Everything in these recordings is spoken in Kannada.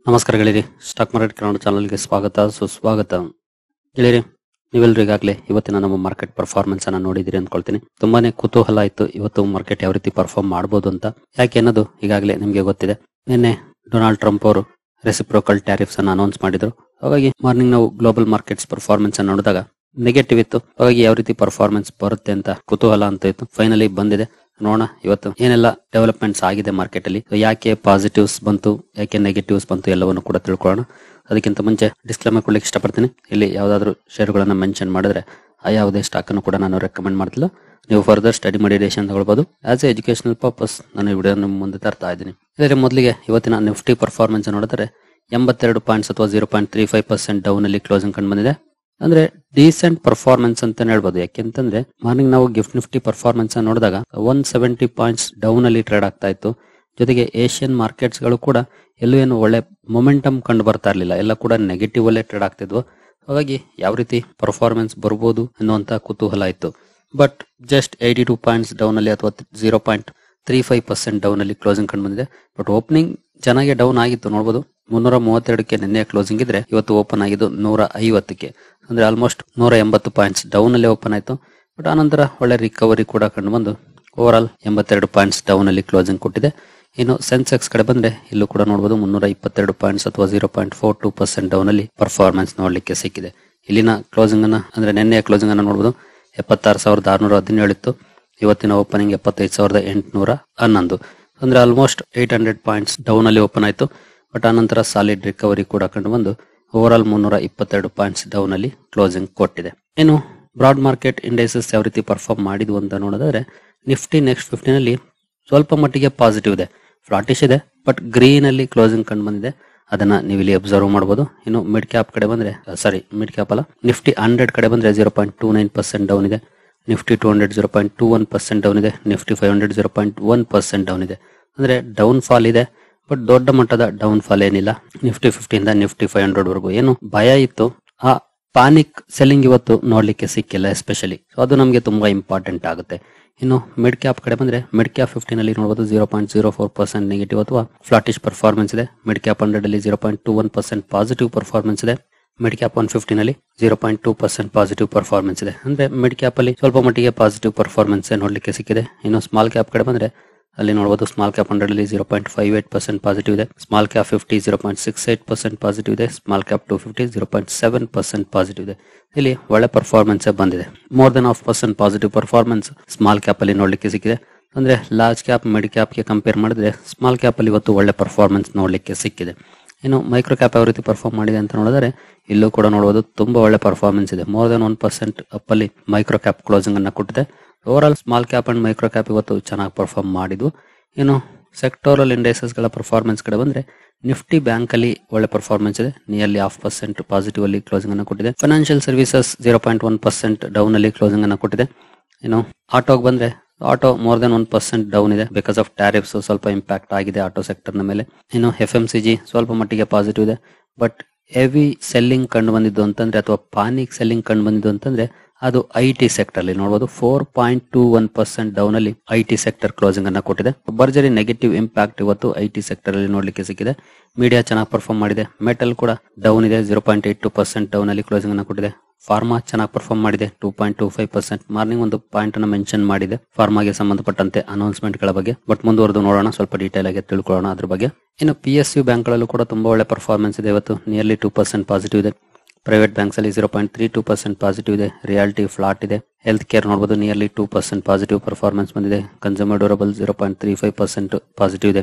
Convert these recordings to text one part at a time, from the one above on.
ನಮಸ್ಕಾರ ಗೆಳೆಯರಿ, ಸ್ಟಾಕ್ ಮಾರ್ಕೆಟ್ ಕನ್ನಡ ಚಾನಲ್ಗೆ ಸ್ವಾಗತ ಸುಸ್ವಾಗತ. ಗೆಳೆಯರಿ, ನೀವೆಲ್ಲರೂ ಈಗಾಗಲೇ ಇವತ್ತಿನ ನಮ್ಮ ಮಾರ್ಕೆಟ್ ಪರ್ಫಾರ್ಮೆನ್ಸ್ ಅನ್ನ ನೋಡಿದಿರಿ ಅಂದ್ಕೊಳ್ತೀನಿ. ತುಂಬಾನೇ ಕುತೂಹಲ ಆಯ್ತು ಇವತ್ತು ಮಾರ್ಕೆಟ್ ಯಾವ ರೀತಿ ಪರ್ಫಾರ್ಮ್ ಮಾಡಬಹುದು ಅಂತ. ಯಾಕೆ ಅನ್ನೋದು ಈಗಾಗಲೇ ನಿಮಗೆ ಗೊತ್ತಿದೆ. ನಿನ್ನೆ ಡೊನಾಲ್ಡ್ ಟ್ರಂಪ್ ಅವರು ರೆಸಿಪ್ರೋಕಲ್ ಟ್ಯಾರಿಫ್ಸ್ ಅನ್ನು ಅನೌನ್ಸ್ ಮಾಡಿದ್ರು. ಹಾಗಾಗಿ ಮಾರ್ನಿಂಗ್ ನಾವು ಗ್ಲೋಬಲ್ ಮಾರ್ಕೆಟ್ಸ್ ಪರ್ಫಾರ್ಮೆನ್ಸ್ ಅನ್ನು ನೋಡಿದಾಗ ನೆಗೆಟಿವ್ ಇತ್ತು. ಹಾಗಾಗಿ ಯಾವ ರೀತಿ ಪರ್ಫಾರ್ಮೆನ್ಸ್ ಬರುತ್ತೆ ಅಂತ ಕುತೂಹಲ ಅಂತ ಇತ್ತು. ಫೈನಲಿ ಬಂದಿದೆ. ನೋಡೋಣ ಇವತ್ತು ಏನೆಲ್ಲ ಡೆವಲಪ್ಮೆಂಟ್ಸ್ ಆಗಿದೆ ಮಾರ್ಕೆಟ್ ಅಲ್ಲಿ, ಯಾಕೆ ಪಾಸಿಟಿವ್ಸ್ ಬಂತು, ಯಾಕೆ ನೆಗೆಟಿವ್ಸ್ ಬಂತು, ಎಲ್ಲವನ್ನು ಕೂಡ ತಿಳ್ಕೊಳ್ಳೋಣ. ಅದಕ್ಕಿಂತ ಮುಂಚೆ ಡಿಸ್ಕ್ಲೇಮರ್ ಕೊಡ್ಲಿಕ್ಕೆ ಇಷ್ಟಪಡ್ತೀನಿ. ಇಲ್ಲಿ ಯಾವ್ದಾದ್ರು ಷೇರುಗಳನ್ನ ಮೆನ್ಷನ್ ಮಾಡಿದ್ರೆ ಆ ಯಾವುದೇ ಸ್ಟಾಕ್ ಅನ್ನು ಕೂಡ ನಾನು ರೆಕಮೆಂಡ್ ಮಾಡ್ತಿಲ್ಲ. ನೀವು ಫರ್ದರ್ ಸ್ಟಡಿ ಮಾಡಿ ಡಿಸಿಷನ್ ತಗೊಳ್ಬಹುದು. ಆಸ್ ಎ ಎಜುಕೇಶನಲ್ ಪರ್ಪಸ್ ನಾನು ಈ ವಿಡಿಯೋ ನಿಮ್ಮ ಮುಂದೆ ತರ್ತಾ ಇದ್ದೀನಿ. ಇದರ ಮೊದಲಿಗೆ ಇವತ್ತಿನ ನಿಫ್ಟಿ ಪರ್ಫಾರ್ಮೆನ್ಸ್ ನೋಡಿದ್ರೆ 82 ಪಾಯಿಂಟ್ಸ್ ಅಥವಾ 0.35% ಡೌನ್ ಅಲ್ಲಿ ಕ್ಲೋಸಿಂಗ್ ಕಂಡು ಬಂದಿದೆ. ಅಂದ್ರೆ ಡೀಸೆಂಟ್ ಪರ್ಫಾರ್ಮೆನ್ಸ್ ಅಂತ ಹೇಳ್ಬೋದು. ಯಾಕೆಂತಂದ್ರೆ ಮಾರ್ನಿಂಗ್ ನಾವು ಗಿಫ್ಟ್ ನಿಫ್ಟಿ ಪರ್ಫಾರ್ಮೆನ್ಸ್ ನೋಡಿದಾಗ 170 ಪಾಯಿಂಟ್ಸ್ ಡೌನ್ ಅಲ್ಲಿ ಟ್ರೇಡ್ ಆಗ್ತಾ ಇತ್ತು. ಜೊತೆಗೆ ಏಷ್ಯನ್ ಮಾರ್ಕೆಟ್ಸ್ ಗಳು ಕೂಡ ಎಲ್ಲೂ ಏನು ಒಳ್ಳೆ ಮೊಮೆಂಟಮ್ ಕಂಡು ಬರ್ತಾ ಇರ್ಲಿಲ್ಲ, ಎಲ್ಲ ಕೂಡ ನೆಗೆಟಿವ್ ಅಲ್ಲೇ ಟ್ರೇಡ್ ಆಗ್ತಿದ್ವು. ಹಾಗಾಗಿ ಯಾವ ರೀತಿ ಪರ್ಫಾರ್ಮೆನ್ಸ್ ಬರ್ಬೋದು ಅನ್ನುವಂತ ಕುತೂಹಲ ಇತ್ತು. ಬಟ್ ಜಸ್ಟ್ 82 ಪಾಯಿಂಟ್ಸ್ ಡೌನ್ ಅಲ್ಲಿ ಅಥವಾ 0.35% ಡೌನ್ ಅಲ್ಲಿ ಕ್ಲೋಸಿಂಗ್ ಕಂಡು ಬಂದಿದೆ. ಬಟ್ ಓಪನಿಂಗ್ ಚೆನ್ನಾಗಿ ಡೌನ್ ಆಗಿತ್ತು. ನೋಡಬಹುದು 332ಕ್ಕೆ ನಿನ್ನೆ ಕ್ಲೋಸಿಂಗ್ ಇದ್ರೆ ಇವತ್ತು ಓಪನ್ ಆಗಿದ್ದು 150ಕ್ಕೆ. ಅಂದ್ರೆ ಆಲ್ಮೋಸ್ಟ್ 180 ಪಾಯಿಂಟ್ಸ್ ಡೌನ್ ಅಲ್ಲಿ ಓಪನ್ ಆಯ್ತು. ಬಟ್ ಆನಂತರ ಒಳ್ಳೆ ರಿಕವರಿ ಕೂಡ ಕಂಡು ಬಂದು ಓವರ್ ಆಲ್ 82 ಪಾಯಿಂಟ್ಸ್ ಡೌನ್ ಅಲ್ಲಿ ಕ್ಲೋಸಿಂಗ್ ಕೊಟ್ಟಿದೆ. ಇನ್ನು ಸೆನ್ಸೆಕ್ಸ್ ಕಡೆ ಬಂದ್ರೆ ಇಲ್ಲೂ ಕೂಡ ನೋಡಬಹುದು 322 ಪಾಯಿಂಟ್ಸ್ ಅಥವಾ 0.42% ಡೌನ್ ಅಲ್ಲಿ ಪರ್ಫಾರ್ಮೆನ್ಸ್ ನೋಡ್ಲಿಕ್ಕೆ ಸಿಕ್ಕಿದೆ. ಇಲ್ಲಿನ ಕ್ಲೋಸಿಂಗ್ ಅನ್ನ ಅಂದ್ರೆ ನಿನ್ನೆಯ ಕ್ಲೋಸಿಂಗ್ ಅನ್ನ ನೋಡಬಹುದು 76,617 ಇತ್ತು. ಇವತ್ತಿನ ಓಪನಿಂಗ್ 75,811. ಅಂದ್ರೆ ಆಲ್ಮೋಸ್ಟ್ 800 ಪಾಯಿಂಟ್ಸ್ ಡೌನ್ ಅಲ್ಲಿ ಓಪನ್ ಆಯ್ತು. ಬಟ್ ಆನಂತರ ಸಾಲಿಡ್ ರಿಕವರಿ ಕೂಡ ಕಂಡು ಬಂದು ಓವರ್ ಆಲ್ 322 ಪಾಯಿಂಟ್ಸ್ ಡೌನ್ ಅಲ್ಲಿ ಕ್ಲೋಸಿಂಗ್ ಕೊಟ್ಟಿದೆ. ಇನ್ನು ಬ್ರಾಡ್ ಮಾರ್ಕೆಟ್ ಇಂಡೈಸಸ್ ಯಾವ ರೀತಿ ಪರ್ಫಾರ್ಮ್ ಮಾಡಿದ್ವು ಅಂತ ನೋಡಿದ್ರೆ ನಿಫ್ಟಿ ನೆಕ್ಸ್ಟ್ 15 ನಲ್ಲಿ ಸ್ವಲ್ಪ ಮಟ್ಟಿಗೆ ಪಾಸಿಟಿವ್ ಇದೆ, ಫ್ಲಾಟಿಶ್ ಇದೆ. ಬಟ್ ಗ್ರೀನ್ ಅಲ್ಲಿ ಕ್ಲೋಸಿಂಗ್ ಕಂಡು ಬಂದಿದೆ. ಅದನ್ನ ನೀವು ಇಲ್ಲಿ ಅಬ್ಸರ್ವ್ ಮಾಡಬಹುದು. ಇನ್ನು ಮಿಡ್ ಕ್ಯಾಪ್ ಕಡೆ ಬಂದ್ರೆ ಮಿಡ್ ಕ್ಯಾಪ್ ಅಲ್ಲ, ನಿಫ್ಟಿ 100 ಕಡೆ ಬಂದ್ರೆ 0.29% ಡೌನ್ ಇದೆ. ನಿಫ್ಟಿ 200 0.21% ಡೌನ್ ಇದೆ. ನಿಫ್ಟಿ 500 0.1% ಡೌನ್ ಇದೆ. ಅಂದ್ರೆ ಡೌನ್ ಫಾಲ್ ಇದೆ, ಬಟ್ ದೊಡ್ಡ ಮಟ್ಟದ ಡೌನ್ ಫಾಲ್ ಏನಿಲ್ಲ. ನಿಫ್ಟಿ 50 ಇಂದ ನಿಫ್ಟಿ 500 ವರೆಗೂ ಏನು ಭಯ ಇತ್ತು, ಆ ಪಾನಿಕ್ ಸೆಲ್ಲಿಂಗ್ ಇವತ್ತು ನೋಡ್ಲಿಕ್ಕೆ ಸಿಕ್ಕಿಲ್ಲ ಎಸ್ಪೆಷಲಿ. ಸೊ ಅದು ನಮಗೆ ತುಂಬಾ ಇಂಪಾರ್ಟೆಂಟ್ ಆಗುತ್ತೆ. ಇನ್ನು ಮಿಡ್ ಕ್ಯಾಪ್ ಕಡೆ ಬಂದ್ರೆ ಮಿಡ್ ಕ್ಯಾಪ್ 15 ನಲ್ಲಿ ನೋಡಬಹುದು 0.04% ನೆಗೆಟಿವ್ ಅಥವಾ ಫ್ಲಾಟಿಶ್ ಪರ್ಫಾರ್ಮೆನ್ಸ್ ಇದೆ. ಮಿಡ್ ಕ್ಯಾಪ್ 100 ಅಲ್ಲಿ 0.21% ಪಾಸಿಟಿವ್ ಪರ್ಫಾರ್ಮೆನ್ಸ್ ಇದೆ. ಮಿಡ್ ಕ್ಯಾಪ್ 150 ನಲ್ಲಿ 0.2% ಪಾಸಿಟಿವ್ ಪರ್ಫಾರ್ಮೆನ್ಸ್ ಇದೆ. ಅಂದ್ರೆ ಮಿಡ್ ಕ್ಯಾಪ್ ಅಲ್ಲಿ ಸ್ವಲ್ಪ ಮಟ್ಟಿಗೆ ಪಾಸಿಟಿವ್ ಪರ್ಫಾರ್ಮೆನ್ಸ್ ನೋಡ್ಲಿಕ್ಕೆ ಸಿಕ್ಕಿದೆ. ಇನ್ನು ಸ್ಮಾಲ್ ಕ್ಯಾಪ್ ಕಡೆ ಬಂದ್ರೆ ಅಲ್ಲಿ ನೋಡಬಹುದು ಸ್ಮಾಲ್ ಕ್ಯಾಪ್ 100 ಅಲ್ಲಿ 0.58% ಪಾಸಿಟಿವ್ ಇದೆ. ಸ್ಮಾಲ್ ಕ್ಯಾಪ್ 50 0.68% ಪಾಸಿಟಿವ್ ಇದೆ. ಸ್ಮಾಲ್ ಕ್ಯಾಪ್ 250 0.7% ಪಾಸಿಟಿವ್ ಇದೆ. ಇಲ್ಲಿ ಒಳ್ಳೆ ಪರ್ಫಾರ್ಮೆನ್ಸ್ ಬಂದಿದೆ. More than 0.5% positive performance small cap ಅಲ್ಲಿ ನೋಡ್ಲಿಕ್ಕೆ ಸಿಕ್ಕಿದೆ. ಅಂದ್ರೆ ಲಾರ್ಜ್ ಕ್ಯಾಪ್ ಮಿಡ್ ಕ್ಯಾಪ್ ಗೆ ಕಂಪೇರ್ ಮಾಡಿದ್ರೆ ಸ್ಮಾಲ್ ಕ್ಯಾಪ್ ಅಲ್ಲಿ ಇವತ್ತು ಒಳ್ಳೆ ಪರ್ಫಾರ್ಮೆನ್ಸ್ ನೋಡ್ಲಿಕ್ಕೆ ಸಿಕ್ಕಿದೆ. ಇನ್ನು ಮೈಕ್ರೋ ಕ್ಯಾಪ್ ಯಾವ ರೀತಿ ಪರ್ಫಾರ್ಮ್ ಮಾಡಿದೆ ಅಂತ ನೋಡಿದ್ರೆ ಇಲ್ಲೂ ಕೂಡ ನೋಡಬಹುದು ತುಂಬಾ ಒಳ್ಳೆ ಪರ್ಫಾರ್ಮೆನ್ಸ್ ಇದೆ. ಮೋರ್ ದನ್ 1% ಅಪ್ ಅಲ್ಲಿ ಮೈಕ್ರೋ ಕ್ಯಾಪ್ ಕ್ಲೋಸಿಂಗ್ ಅನ್ನ ಕೊಟ್ಟಿದೆ. Over all small cap and micro cap ಇವತ್ತು ಚೆನ್ನಾಗಿ ಪರ್ಫಾರ್ಮ್ ಮಾಡಿದ್ವು. ಇನ್ನು ಸೆಕ್ಟೋರಲ್ ಇಂಡೈಸಸ್ ಗಳ ಪರ್ಫಾರ್ಮೆನ್ಸ್ ಕಡೆ ಬಂದ್ರೆ ನಿಫ್ಟಿ ಬ್ಯಾಂಕ್ ಅಲ್ಲಿ ಒಳ್ಳೆ ಪರ್ಫಾರ್ಮೆನ್ಸ್ ಇದೆ. ನಿಯರ್ಲಿ 0.5% ಪಾಸಿಟಿವ್ ಅಲ್ಲಿ ಕ್ಲೋಸಿಂಗ್ ಅನ್ನು ಕೊಟ್ಟಿದೆ. ಫೈನಾನ್ಷಿಯಲ್ ಸರ್ವಿಸಸ್ 0.1% ಡೌನ್ ಅಲ್ಲಿ ಕ್ಲೋಸಿಂಗ್ ಅನ್ನು ಕೊಟ್ಟಿದೆ. ಇನ್ನು ಆಟೋಗೆ ಬಂದ್ರೆ ಆಟೋ ಮೋರ್ ದನ್ 1% ಡೌನ್ ಇದೆ. ಬಿಕಾಸ್ ಆಫ್ ಟ್ಯಾರಿಫ್ಸ್ ಸ್ವಲ್ಪ ಇಂಪ್ಯಾಕ್ಟ್ ಆಗಿದೆ ಆಟೋ ಸೆಕ್ಟರ್ ನ ಮೇಲೆ. ಇನ್ನು FMCG ಸ್ವಲ್ಪ ಮಟ್ಟಿಗೆ ಪಾಸಿಟಿವ್ ಇದೆ. ಬಟ್ ಹೆವಿ ಸೆಲ್ಲಿಂಗ್ ಕಂಡು ಬಂದಿದ್ದು ಅಂತಂದ್ರೆ ಅಥವಾ ಪಾನಿಕ್ ಸೆಲ್ಲಿಂಗ್ ಕಂಡು ಬಂದಿದ್ದು ಅಂತಂದ್ರೆ ಅದು IT ಸೆಕ್ಟರ್ ಅಲ್ಲಿ ನೋಡಬಹುದು 4.21% ಡೌನ್ ಅಲ್ಲಿ IT ಸೆಕ್ಟರ್ ಕ್ಲೋಸಿಂಗ್ ಅನ್ನ ಕೊಟ್ಟಿದೆ. ಭರ್ಜರಿ ನೆಗೆಟಿವ್ ಇಂಪ್ಯಾಕ್ಟ್ ಇವತ್ತು IT ಸೆಕ್ಟರ್ ಅಲ್ಲಿ ನೋಡ್ಲಿಕ್ಕೆ ಸಿಕ್ಕಿದೆ. ಮೀಡಿಯಾ ಚೆನ್ನಾಗಿ ಪರ್ಫಾರ್ಮ್ ಮಾಡಿದೆ. ಮೆಟಲ್ ಕೂಡ ಡೌನ್ ಇದೆ, 0.82% ಡೌನ್ ಅಲ್ಲಿ ಕ್ಲೋಸಿಂಗ್ ಅನ್ನ ಕೊಟ್ಟಿದೆ. ಫಾರ್ಮಾ ಚೆನ್ನಾಗಿ ಪರ್ಫಾರ್ಮ್ ಮಾಡಿದೆ, 2.25%. ಮಾರ್ನಿಂಗ್ ಒಂದು ಪಾಯಿಂಟ್ ಅನ್ನು ಮೆನ್ಷನ್ ಮಾಡಿದೆ ಫಾರ್ಮಾಗೆ ಸಂಬಂಧಪಟ್ಟಂತೆ ಅನೌನ್ಸ್ಮೆಂಟ್ ಗಳ ಬಗ್ಗೆ. ಬಟ್ ಮುಂದುವರೆದು ನೋಡೋಣ, ಸ್ವಲ್ಪ ಡೀಟೇಲ್ ಆಗಿ ತಿಳ್ಕೊಳ್ಳೋಣ ಅದ್ರ ಬಗ್ಗೆ. ಇನ್ನು PSU ಬ್ಯಾಂಕ್ ಗಳಲ್ಲೂ ಕೂಡ ತುಂಬಾ ಒಳ್ಳೆ ಪರ್ಫಾರ್ಮೆನ್ಸ್ ಇದೆ. ಇವತ್ತು ನಿಯರ್ಲಿ 2% ಪಾಸಿಟಿವ್ ಇದೆ. ಪ್ರೈವೇಟ್ ಬ್ಯಾಂಕ್ಸ್ ಅಲ್ಲಿ 0.32% ಪಾಸಿಟಿವ್ ಇದೆ. ರಿಯಾಲಿಟಿ ಫ್ಲಾಟ್ ಇದೆ. ಹೆಲ್ತ್ ಕೇರ್ ನೋಡಬಹುದು ನಿಯರ್ಲಿ 2% ಪಾಸಿಟಿವ್ ಪರ್ಫಾರ್ಮೆನ್ಸ್ ಬಂದಿದೆ. ಕನ್ಸ್ಯೂಮರ್ ಡ್ಯೂರಬಲ್ 0.35% ಪಾಸಿಟಿವ್ ಇದೆ.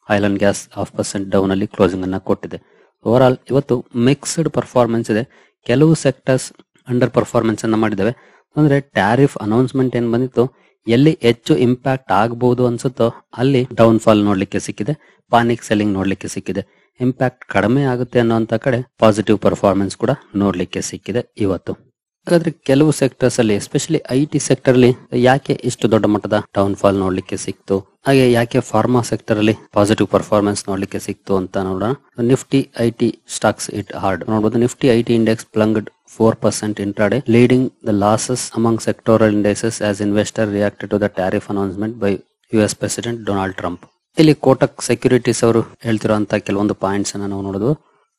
ಆಯಿಲ್ ಅಂಡ್ ಗ್ಯಾಸ್ 0.5% ಡೌನ್ ಅಲ್ಲಿ ಕ್ಲೋಸಿಂಗ್ ಅನ್ನ ಕೊಟ್ಟಿದೆ. ಓವರ್ ಆಲ್ ಇವತ್ತು ಮಿಕ್ಸ್ಡ್ ಪರ್ಫಾರ್ಮೆನ್ಸ್ ಇದೆ. ಕೆಲವು ಸೆಕ್ಟರ್ಸ್ ಅಂಡರ್ ಪರ್ಫಾರ್ಮೆನ್ಸ್ ಅನ್ನ ಮಾಡಿದ್ದಾವೆ. ಅಂದ್ರೆ ಟ್ಯಾರಿಫ್ ಅನೌನ್ಸ್ಮೆಂಟ್ ಏನ್ ಬಂದಿತ್ತು, ಎಲ್ಲಿ ಹೆಚ್ಚು ಇಂಪ್ಯಾಕ್ಟ್ ಆಗಬಹುದು ಅನ್ಸುತ್ತೋ ಅಲ್ಲಿ ಡೌನ್ ಫಾಲ್ ನೋಡ್ಲಿಕ್ಕೆ ಸಿಕ್ಕಿದೆ, ಪಾನಿಕ್ ಸೆಲ್ಲಿಂಗ್ ನೋಡ್ಲಿಕ್ಕೆ ಸಿಕ್ಕಿದೆ. ಇಂಪ್ಯಾಕ್ಟ್ ಕಡಿಮೆ ಆಗುತ್ತೆ ಅನ್ನೋಂತ ಕಡೆ ಪಾಸಿಟಿವ್ ಪರ್ಫಾರ್ಮೆನ್ಸ್ ಕೂಡ ನೋಡ್ಲಿಕ್ಕೆ ಸಿಕ್ಕಿದೆ ಇವತ್ತು. ಹಾಗಾದ್ರೆ ಕೆಲವು ಸೆಕ್ಟರ್ಸ್ ಅಲ್ಲಿ ಎಸ್ಪೆಷಲಿ IT ಸೆಕ್ಟರ್ ಅಲ್ಲಿ ಯಾಕೆ ಇಷ್ಟು ದೊಡ್ಡ ಮಟ್ಟದ ಡೌನ್ ಫಾಲ್ ನೋಡ್ಲಿಕ್ಕೆ ಸಿಕ್ತು, ಹಾಗೆ ಯಾಕೆ ಫಾರ್ಮಾ ಸೆಕ್ಟರ್ ಅಲ್ಲಿ ಪಾಸಿಟಿವ್ ಪರ್ಫಾರ್ಮೆನ್ಸ್ ನೋಡ್ಲಿಕ್ಕೆ ಸಿಕ್ತು ಅಂತ ನೋಡೋಣ. Nifty IT stocks hit hard ನೋಡಬಹುದು. Nifty IT index plunged 4% intraday, leading the losses among sectoral indices as investors reacted to the tariff announcement by US President Donald Trump. ಇಲ್ಲಿ ಕೋಟಕ್ ಸೆಕ್ಯೂರಿಟೀಸ್ ಅವರು ಹೇಳ್ತಿರುವಂತ ಕೆಲವೊಂದು ಪಾಯಿಂಟ್ಸ್ ಅನ್ನ ನಾವು ನೋಡೋದು.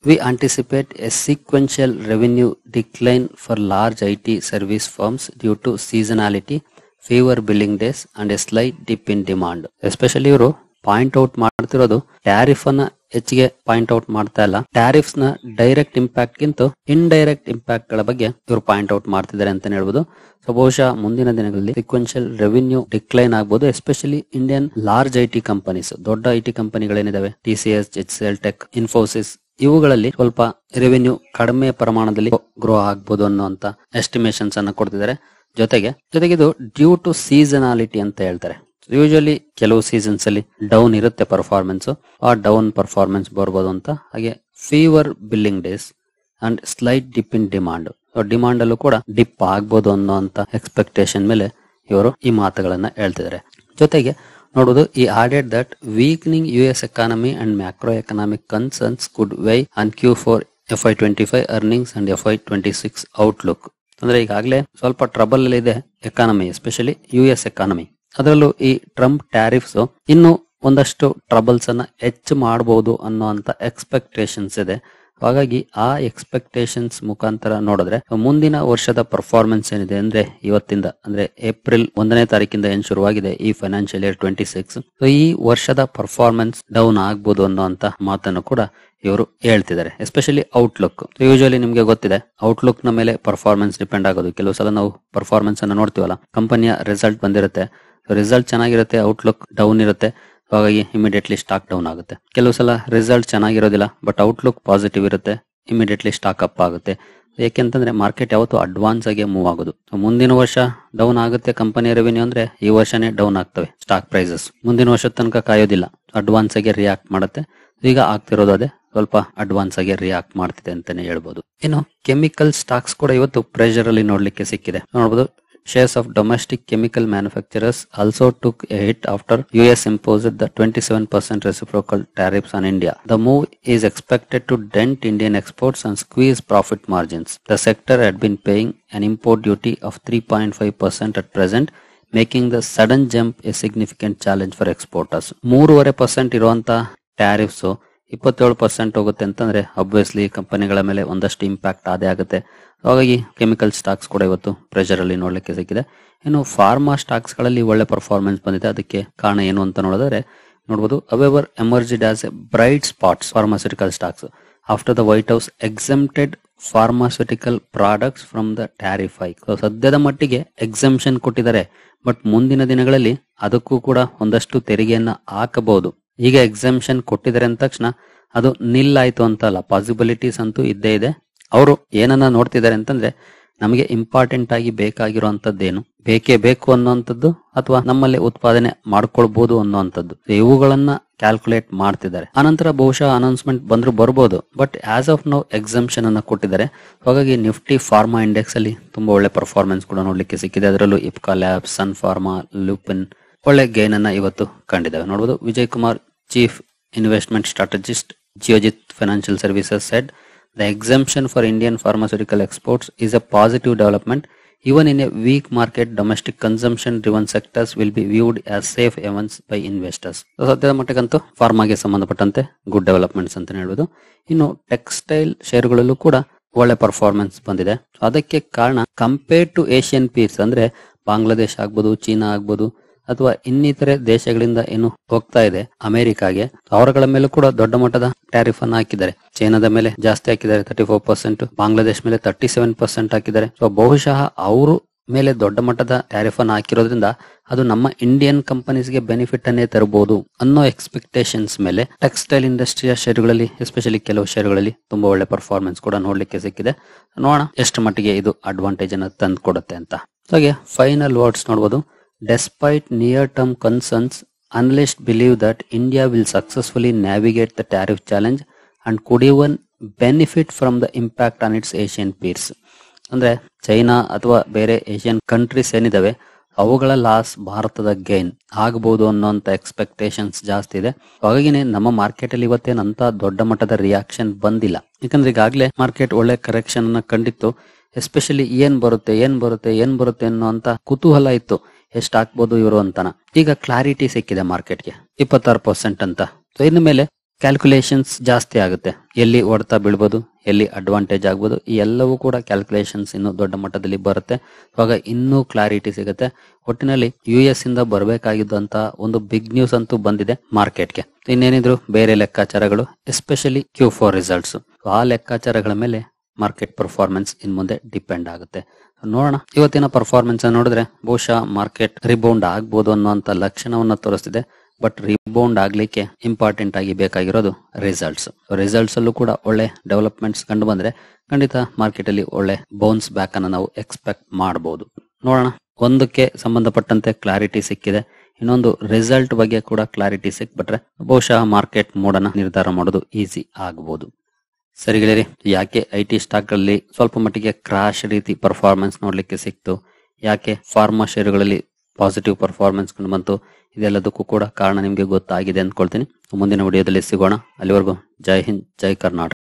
We anticipate a sequential revenue decline for large IT service firms due to seasonality, fewer billing days and a slight dip in demand. Especially ಇವರು ಪಾಯಿಂಟ್ ಔಟ್ ಮಾಡ್ತಿರೋದು ಟ್ಯಾರಿಫ್ ಅನ್ನ ಹೆಚ್ಚಿಗೆ ಪಾಯಿಂಟ್ ಔಟ್ ಮಾಡ್ತಾ ಇಲ್ಲ, ಟ್ಯಾರಿಫ್ಸ್ ನ ಡೈರೆಕ್ಟ್ ಇಂಪ್ಯಾಕ್ಟ್ ಗಿಂತ ಇಂಡೈರೆಕ್ಟ್ ಇಂಪ್ಯಾಕ್ಟ್ ಗಳ ಬಗ್ಗೆ ಇವರು ಪಾಯಿಂಟ್ ಔಟ್ ಮಾಡ್ತಿದ್ದಾರೆ ಅಂತ ಹೇಳ್ಬೋದು. ಸೊ ಬಹುಶಃ ಮುಂದಿನ ದಿನಗಳಲ್ಲಿ ಸೀಕ್ವೆನ್ಷಿಯಲ್ ರೆವಿನ್ಯೂ ಡಿಕ್ಲೈನ್ ಆಗ್ಬೋದು. Especially Indian large IT companies, ದೊಡ್ಡ ಐಟಿ ಕಂಪನಿಗಳೇನಿದಾವೆ, TCS, HCL Tech, ಇನ್ಫೋಸಿಸ್, ಇವುಗಳಲ್ಲಿ ಸ್ವಲ್ಪ ರೆವಿನ್ಯೂ ಕಡಿಮೆ ಪ್ರಮಾಣದಲ್ಲಿ ಗ್ರೋ ಆಗ್ಬೋದು ಅನ್ನುವಂತ ಎಸ್ಟಿಮೇಷನ್ಸ್ ಅನ್ನ ಕೊಡ್ತಿದ್ದಾರೆ. ಜೊತೆಗೆ ಇದು ಡ್ಯೂ ಟು ಸೀಸನಾಲಿಟಿ ಅಂತ ಹೇಳ್ತಾರೆ. ಯೂಶಲಿ ಕೆಲವು ಸೀಸನ್ಸ್ ಅಲ್ಲಿ ಡೌನ್ ಇರುತ್ತೆ ಪರ್ಫಾರ್ಮೆನ್ಸ್, ಆ ಡೌನ್ ಪರ್ಫಾರ್ಮೆನ್ಸ್ ಬರ್ಬೋದು ಅಂತ. ಹಾಗೆ fewer billing days and slight dip in demand, demand ಅಲ್ಲೂ ಕೂಡ ಡಿಪ್ ಆಗ್ಬೋದು ಅನ್ನೋಂತ ಎಕ್ಸ್ಪೆಕ್ಟೇಷನ್ ಮೇಲೆ ಇವರು ಈ ಮಾತುಗಳನ್ನ ಹೇಳ್ತಿದ್ದಾರೆ. ಜೊತೆಗೆ ನೋಡುವುದು, ಈ added that weakening US economy and macro economic concerns could weigh on Q4 FY25 earnings and FY26 outlook. ಅಂದ್ರೆ ಈಗಾಗಲೇ ಸ್ವಲ್ಪ ಟ್ರಬಲ್ ಅಲ್ಲಿ ಇದೆ ಎಕಾನಮಿ, ಎಸ್ಪೆಷಲಿ US ಎಕಾನಮಿ. ಅದರಲ್ಲೂ ಈ ಟ್ರಂಪ್ ಟ್ಯಾರಿಫ್ಸ್ ಇನ್ನು ಒಂದಷ್ಟು ಟ್ರಬಲ್ಸ್ ಅನ್ನ ಹೆಚ್ಚು ಮಾಡಬಹುದು ಅನ್ನೋಂತ ಎಕ್ಸ್ಪೆಕ್ಟೇಷನ್ಸ್ ಇದೆ. ಹಾಗಾಗಿ ಆ ಎಕ್ಸ್ಪೆಕ್ಟೇಷನ್ಸ್ ಮುಖಾಂತರ ನೋಡಿದ್ರೆ ಮುಂದಿನ ವರ್ಷದ ಪರ್ಫಾರ್ಮೆನ್ಸ್ ಏನಿದೆ ಅಂದ್ರೆ ಇವತ್ತಿಂದ ಅಂದ್ರೆ ಏಪ್ರಿಲ್ 1ನೇ ತಾರೀಕಿಂದ ಏನ್ ಶುರುವಾಗಿದೆ ಈ ಫೈನಾನ್ಷಿಯಲ್ ಇಯರ್ 26, ಈ ವರ್ಷದ ಪರ್ಫಾರ್ಮೆನ್ಸ್ ಡೌನ್ ಆಗ್ಬೋದು ಅನ್ನೋಂತ ಮಾತನ್ನು ಕೂಡ ಇವರು ಹೇಳ್ತಿದ್ದಾರೆ. ಎಸ್ಪೆಷಲಿ ಔಟ್ಲುಕ್, ಯೂಶುವಲಿ ನಿಮ್ಗೆ ಗೊತ್ತಿದೆ ಔಟ್ಲುಕ್ ನ ಮೇಲೆ ಪರ್ಫಾರ್ಮೆನ್ಸ್ ಡಿಪೆಂಡ್ ಆಗೋದು. ಕೆಲವು ಸಲ ನಾವು ಪರ್ಫಾರ್ಮೆನ್ಸ್ ಅನ್ನ ನೋಡ್ತೀವಲ್ಲ, ಕಂಪನಿಯ ರಿಸಲ್ಟ್ ಬಂದಿರುತ್ತೆ, ರಿಸಲ್ಟ್ ಚೆನ್ನಾಗಿರುತ್ತೆ, ಔಟ್ಲುಕ್ ಡೌನ್ ಇರುತ್ತೆ, ಹಾಗಾಗಿ ಇಮಿಡಿಯೇಟ್ಲಿ ಸ್ಟಾಕ್ ಡೌನ್ ಆಗುತ್ತೆ. ಕೆಲವು ಸಲ ರಿಸಲ್ಟ್ ಚೆನ್ನಾಗಿರೋದಿಲ್ಲ ಬಟ್ ಔಟ್ಲುಕ್ ಪಾಸಿಟಿವ್ ಇರುತ್ತೆ, ಇಮಿಡಿಯೇಟ್ಲಿ ಸ್ಟಾಕ್ ಅಪ್ ಆಗುತ್ತೆ. ಯಾಕೆಂತಂದ್ರೆ ಮಾರ್ಕೆಟ್ ಯಾವತ್ತೂ ಅಡ್ವಾನ್ಸ್ ಆಗಿ ಮೂವ್ ಆಗೋದು. ಮುಂದಿನ ವರ್ಷ ಡೌನ್ ಆಗುತ್ತೆ ಕಂಪನಿಯ ರೆವಿನ್ಯೂ ಅಂದ್ರೆ ಈ ವರ್ಷನೇ ಡೌನ್ ಆಗ್ತವೆ ಸ್ಟಾಕ್ ಪ್ರೈಸಸ್. ಮುಂದಿನ ವರ್ಷದ ತನಕ ಕಾಯೋದಿಲ್ಲ, ಅಡ್ವಾನ್ಸ್ ಆಗಿ ರಿಯಾಕ್ಟ್ ಮಾಡುತ್ತೆ. ಈಗ ಆಗ್ತಿರೋದು ಅದೇ, ಸ್ವಲ್ಪ ಅಡ್ವಾನ್ಸ್ ಆಗಿ ರಿಯಾಕ್ಟ್ ಮಾಡ್ತಿದೆ ಅಂತಾನೆ ಹೇಳ್ಬೋದು. ಇನ್ನು ಕೆಮಿಕಲ್ ಸ್ಟಾಕ್ಸ್ ಕೂಡ ಇವತ್ತು ಪ್ರೆಷರ್ ಅಲ್ಲಿ ನೋಡ್ಲಿಕ್ಕೆ ಸಿಕ್ಕಿದೆ. ನೋಡಬಹುದು, shares of domestic chemical manufacturers also took a hit after US imposed the 27% reciprocal tariffs on India. The move is expected to dent Indian exports and squeeze profit margins. The sector had been paying an import duty of 3.5% at present, making the sudden jump a significant challenge for exporters. 3.5% ಇರುವಂತ ಟ್ಯಾರಿಫ್ಸ್ 27% ಹೋಗುತ್ತೆ ಅಂತಂದ್ರೆ ಅಬ್ವಿಯಸ್ಲಿ ಕಂಪನಿಗಳ ಮೇಲೆ ಒಂದಷ್ಟು ಇಂಪ್ಯಾಕ್ಟ್ ಆದೇ ಆಗುತ್ತೆ. ಹಾಗಾಗಿ ಕೆಮಿಕಲ್ ಸ್ಟಾಕ್ಸ್ ಕೂಡ ಇವತ್ತು ಪ್ರೆಷರ್ ಅಲ್ಲಿ ನೋಡ್ಲಿಕ್ಕೆ ಸಿಕ್ಕಿದೆ. ಇನ್ನು ಫಾರ್ಮಾ ಸ್ಟಾಕ್ಸ್ ಗಳಲ್ಲಿ ಒಳ್ಳೆ ಪರ್ಫಾರ್ಮೆನ್ಸ್ ಬಂದಿದೆ. ಅದಕ್ಕೆ ಕಾರಣ ಏನು ಅಂತ ನೋಡಿದ್ರೆ ನೋಡಬಹುದು, however emerged as a bright spots pharmaceutical stocks after the White House exempted pharmaceutical products from the tariff hike. ಸದ್ಯದ ಮಟ್ಟಿಗೆ ಎಕ್ಸೆಂಪ್ಷನ್ ಕೊಟ್ಟಿದ್ದಾರೆ, ಬಟ್ ಮುಂದಿನ ದಿನಗಳಲ್ಲಿ ಅದಕ್ಕೂ ಕೂಡ ಒಂದಷ್ಟು ತೆರಿಗೆಯನ್ನ ಹಾಕಬಹುದು. ಈಗ ಎಕ್ಸೆಂಪ್ಷನ್ ಕೊಟ್ಟಿದ್ದಾರೆ ಅಂದ ತಕ್ಷಣ ಅದು ನಿಲ್ಲಾಯ್ತು ಅಂತಲ್ಲ, ಪಾಸಿಬಿಲಿಟೀಸ್ ಅಂತೂ ಇದ್ದೇ ಇದೆ. ಅವರು ಏನನ್ನ ನೋಡ್ತಿದ್ದಾರೆ ಅಂತಂದ್ರೆ ನಮಗೆ ಇಂಪಾರ್ಟೆಂಟ್ ಆಗಿ ಬೇಕಾಗಿರುವಂತದ್ದೇನು, ಬೇಕೇ ಬೇಕು ಅನ್ನುವಂಥದ್ದು ಅಥವಾ ನಮ್ಮಲ್ಲಿ ಉತ್ಪಾದನೆ ಮಾಡ್ಕೊಳ್ಬಹುದು ಅನ್ನುವಂಥದ್ದು, ಇವುಗಳನ್ನ ಕ್ಯಾಲ್ಕುಲೇಟ್ ಮಾಡ್ತಿದ್ದಾರೆ. ಆನಂತರ ಬಹುಶಃ ಅನೌನ್ಸ್ಮೆಂಟ್ ಬಂದ್ರು ಬರ್ಬೋದು, but as of now exemption ಅನ್ನ ಕೊಟ್ಟಿದ್ದಾರೆ. ಹಾಗಾಗಿ ನಿಫ್ಟಿ ಫಾರ್ಮಾ ಇಂಡೆಕ್ಸ್ ಅಲ್ಲಿ ತುಂಬಾ ಒಳ್ಳೆ ಪರ್ಫಾರ್ಮೆನ್ಸ್ ಕೂಡ ನೋಡ್ಲಿಕ್ಕೆ ಸಿಕ್ಕಿದೆ. ಅದರಲ್ಲೂ Ipca labs, Sun Pharma, Lupin ಒಳ್ಳೆ ಗೈನ್ ಅನ್ನ ಇವತ್ತು ಕಂಡಿದ್ದಾವೆ. ನೋಡಬಹುದು, Vijay Kumar, chief investment strategist, Geojit financial services said the exemption for Indian pharmaceutical exports is a positive development. Even in a weak market, domestic consumption driven sectors will be viewed as safe havens by investors. ಸದ್ಯದ ಮಟ್ಟಿಗಂತೂ ಫಾರ್ಮಾಗೆ ಸಂಬಂಧಪಟ್ಟಂತೆ ಗುಡ್ ಡೆವಲಪ್ಮೆಂಟ್ಸ್ ಅಂತ ಹೇಳ್ಬೋದು. ಇನ್ನು ಟೆಕ್ಸ್ಟೈಲ್ ಶೇರ್ಗಳಲ್ಲೂ ಕೂಡ ಒಳ್ಳೆ ಪರ್ಫಾರ್ಮೆನ್ಸ್ ಬಂದಿದೆ. ಅದಕ್ಕೆ ಕಾರಣ ಕಂಪೇರ್ಡ್ ಟು ಏಷ್ಯನ್ ಪೀರ್ಸ್ ಅಂದ್ರೆ ಬಾಂಗ್ಲಾದೇಶ ಆಗ್ಬೋದು, ಚೀನಾ ಆಗ್ಬೋದು ಅಥವಾ ಇನ್ನಿತರೆ ದೇಶಗಳಿಂದ ಏನು ಹೋಗ್ತಾ ಇದೆ ಅಮೆರಿಕಾಗೆ, ಅವರುಗಳ ಮೇಲೂ ಕೂಡ ದೊಡ್ಡ ಮಟ್ಟದ ಟ್ಯಾರಿಫ್ ಅನ್ನು ಹಾಕಿದ್ದಾರೆ. ಚೈನಾದ ಮೇಲೆ ಜಾಸ್ತಿ ಹಾಕಿದ್ದಾರೆ 34%, ಬಾಂಗ್ಲಾದೇಶ ಮೇಲೆ 37% ಹಾಕಿದ್ದಾರೆ. ಸೊ ಬಹುಶಃ ಅವರು ಮೇಲೆ ದೊಡ್ಡ ಮಟ್ಟದ ಟ್ಯಾರಿಫ್ ಅನ್ನು ಹಾಕಿರೋದ್ರಿಂದ ಅದು ನಮ್ಮ ಇಂಡಿಯನ್ ಕಂಪನೀಸ್ಗೆ ಬೆನಿಫಿಟ್ ಅನ್ನೇ ತರಬಹುದು ಅನ್ನೋ ಎಕ್ಸ್ಪೆಕ್ಟೇಷನ್ಸ್ ಮೇಲೆ ಟೆಕ್ಸ್ಟೈಲ್ ಇಂಡಸ್ಟ್ರಿಯ ಶೇರುಗಳಲ್ಲಿ, ಎಸ್ಪೆಷಲಿ ಕೆಲವು ಶೇರುಗಳಲ್ಲಿ ತುಂಬಾ ಒಳ್ಳೆ ಪರ್ಫಾರ್ಮೆನ್ಸ್ ಕೂಡ ನೋಡ್ಲಿಕ್ಕೆ ಸಿಕ್ಕಿದೆ. ನೋಡೋಣ ಎಷ್ಟು ಮಟ್ಟಿಗೆ ಇದು ಅಡ್ವಾಂಟೇಜ್ ಅನ್ನು ತಂದು ಕೊಡುತ್ತೆ ಅಂತ. ಹಾಗೆ ಫೈನಲ್ ವರ್ಡ್ಸ್ ನೋಡಬಹುದು. Despite near-term concerns, analysts believe that India will successfully navigate the tariff challenge and could even benefit from the impact on its Asian peers. ಅಂದ್ರೆ ಚೈನಾ ಅಥವಾ ಬೇರೆ ಏಷ್ಯನ್ ಕಂಟ್ರೀಸ್ ಏನಿದಾವೆ ಅವುಗಳ ಲಾಸ್ ಭಾರತದ ಗೈನ್ ಆಗಬಹುದು ಅನ್ನೋಂತ ಎಕ್ಸ್ಪೆಕ್ಟೇಷನ್ಸ್ ಜಾಸ್ತಿ ಇದೆ. ಹಾಗಾಗಿನೇ ನಮ್ಮ ಮಾರ್ಕೆಟ್ ಅಲ್ಲಿ ಇವತ್ತೇನಂತ ದೊಡ್ಡ ಮಟ್ಟದ ರಿಯಾಕ್ಷನ್ ಬಂದಿಲ್ಲ. ಯಾಕಂದ್ರೆ ಈಗಾಗಲೇ ಮಾರ್ಕೆಟ್ ಒಳ್ಳೆ ಕರೆಕ್ಷನ್ ಅನ್ನ ಕಂಡಿತ್ತು. ಎಸ್ಪೆಷಲಿ ಏನ್ ಬರುತ್ತೆ ಅನ್ನೋಂತ ಕುತೂಹಲ ಇತ್ತು, ಎಷ್ಟು ಹಾಕ್ಬೋದು ಇವರು ಅಂತಾನ. ಈಗ ಕ್ಲಾರಿಟಿ ಸಿಕ್ಕಿದೆ ಮಾರ್ಕೆಟ್ಗೆ, 26% ಅಂತ. ಸೊ ಇನ್ನು ಮೇಲೆ ಕ್ಯಾಲ್ಕುಲೇಷನ್ಸ್ ಜಾಸ್ತಿ ಆಗುತ್ತೆ. ಎಲ್ಲಿ ಹೊಡೆತ ಬೀಳ್ಬೋದು, ಎಲ್ಲಿ ಅಡ್ವಾಂಟೇಜ್ ಆಗ್ಬೋದು, ಈ ಎಲ್ಲವೂ ಕೂಡ ಕ್ಯಾಲ್ಕುಲೇಷನ್ಸ್ ಇನ್ನು ದೊಡ್ಡ ಮಟ್ಟದಲ್ಲಿ ಬರುತ್ತೆ. ಇವಾಗ ಇನ್ನೂ ಕ್ಲಾರಿಟಿ ಸಿಗುತ್ತೆ. ಒಟ್ಟಿನಲ್ಲಿ US ಇಂದ ಬರಬೇಕಾಗಿದ್ದಂತ ಒಂದು ಬಿಗ್ ನ್ಯೂಸ್ ಅಂತೂ ಬಂದಿದೆ ಮಾರ್ಕೆಟ್ಗೆ. ಇನ್ನೇನಿದ್ರು ಬೇರೆ ಲೆಕ್ಕಾಚಾರಗಳು, ಎಸ್ಪೆಷಲಿ Q4 ರಿಸಲ್ಟ್ಸ್, ಆ ಲೆಕ್ಕಾಚಾರಗಳ ಮೇಲೆ ಮಾರ್ಕೆಟ್ ಪರ್ಫಾರ್ಮೆನ್ಸ್ ಇನ್ ಮುಂದೆ ಡಿಪೆಂಡ್ ಆಗುತ್ತೆ. ನೋಡೋಣ. ಇವತ್ತಿನ ಪರ್ಫಾರ್ಮೆನ್ಸ್ ನೋಡಿದ್ರೆ ಬಹುಶಃ ಮಾರ್ಕೆಟ್ ರಿಬೌಂಡ್ ಆಗ್ಬೋದು ಅನ್ನುವಂತ ಲಕ್ಷಣವನ್ನ ತೋರಿಸ್ತಿದೆ. ಬಟ್ ರಿಬೌಂಡ್ ಆಗ್ಲಿಕ್ಕೆ ಇಂಪಾರ್ಟೆಂಟ್ ಆಗಿ ಬೇಕಾಗಿರೋದು ರಿಸಲ್ಟ್ಸ್ ಅಲ್ಲೂ ಕೂಡ ಒಳ್ಳೆ ಡೆವಲಪ್ಮೆಂಟ್ಸ್ ಕಂಡು ಬಂದ್ರೆ ಖಂಡಿತ ಮಾರ್ಕೆಟ್ ಅಲ್ಲಿ ಒಳ್ಳೆ ಬೌನ್ಸ್ ಬ್ಯಾಕ್ ಅನ್ನ ನಾವು ಎಕ್ಸ್ಪೆಕ್ಟ್ ಮಾಡಬಹುದು. ನೋಡೋಣ. ಒಂದಕ್ಕೆ ಸಂಬಂಧಪಟ್ಟಂತೆ ಕ್ಲಾರಿಟಿ ಸಿಕ್ಕಿದೆ, ಇನ್ನೊಂದು ರಿಸಲ್ಟ್ ಬಗ್ಗೆ ಕೂಡ ಕ್ಲಾರಿಟಿ ಸಿಕ್ಬಿಟ್ರೆ ಬಹುಶಃ ಮಾರ್ಕೆಟ್ ಮೂಡನ್ನ ನಿರ್ಧಾರ ಮಾಡೋದು ಈಸಿ ಆಗಬಹುದು. ಸರಿ ಗೆಳೆಯರಿ, ಯಾಕೆ IT ಸ್ಟಾಕ್ ಗಳಲ್ಲಿ ಸ್ವಲ್ಪ ಮಟ್ಟಿಗೆ ಕ್ರಾಶ್ ರೀತಿ ಪರ್ಫಾರ್ಮೆನ್ಸ್ ನೋಡ್ಲಿಕ್ಕೆ ಸಿಕ್ತು, ಯಾಕೆ ಫಾರ್ಮಾ ಷೇರುಗಳಲ್ಲಿ ಪಾಸಿಟಿವ್ ಪರ್ಫಾರ್ಮೆನ್ಸ್ ಕಂಡು ಬಂತು, ಇದೆಲ್ಲದಕ್ಕೂ ಕೂಡ ಕಾರಣ ನಿಮ್ಗೆ ಗೊತ್ತಾಗಿದೆ ಅಂದ್ಕೊಳ್ತೀನಿ. ಮುಂದಿನ ವಿಡಿಯೋದಲ್ಲಿ ಸಿಗೋಣ. ಅಲ್ಲಿವರೆಗೂ ಜೈ ಹಿಂದ್, ಜೈ ಕರ್ನಾಟಕ.